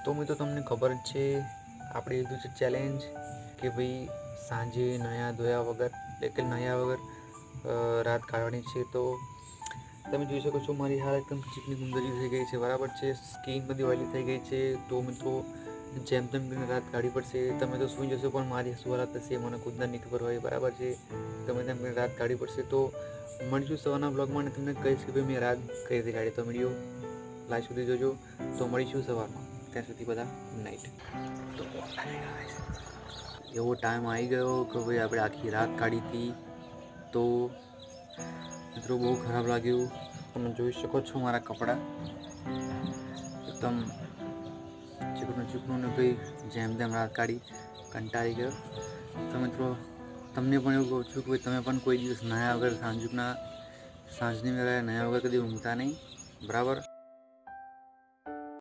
તો મિત્રો તમને ખબર જ છે આપણે લીધું છે ચેલેન્જ કે ભાઈ સાંજે નયા ધોયા વગર એટલે કે નયા વગર રાત કાઢવાની છે. તો તમે જોઈ શકો છો મારી હાલત એકદમ ચીકની ગુંદરી થઈ ગઈ છે, બરાબર છે. સ્કિન બધી ઓઇલી થઈ ગઈ છે. તો મિત્રો જેમ તેમ કરીને રાત કાઢવી પડશે. તમે તો સૂઈ જશો પણ મારી શું હાલત હશે મને ખુદને નહીં ખબર હોય, બરાબર છે. ગમે તેમ કરીને રાત કાઢવી પડશે. તો મળીશું સવારના બ્લોગમાં અને તમને કહીશ કે ભાઈ મેં રાત કઈ રીતે કાઢી. તો વિડીયો લાસ્ટ સુધી જોજો. તો મળીશું સવારમાં. ત્યાં સુધી બધા ગુડ નાઇટ. તો એવો ટાઈમ આવી ગયો કે ભાઈ આપણે આખી રાત કાઢી હતી. તો મિત્રો બહુ ખરાબ લાગ્યું. તમે જોઈ શકો છો મારા કપડાં એકદમ ચીકણું ને ભાઈ જેમ તેમ રાત કાઢી કંટાળી ગયો. તો મિત્રો તમને પણ એવું કહું છું કે ભાઈ તમે પણ કોઈ દિવસ નાયા વગર સાંજની વેળાએ નાયા વગર કદી ઊંઘતા નહીં, બરાબર.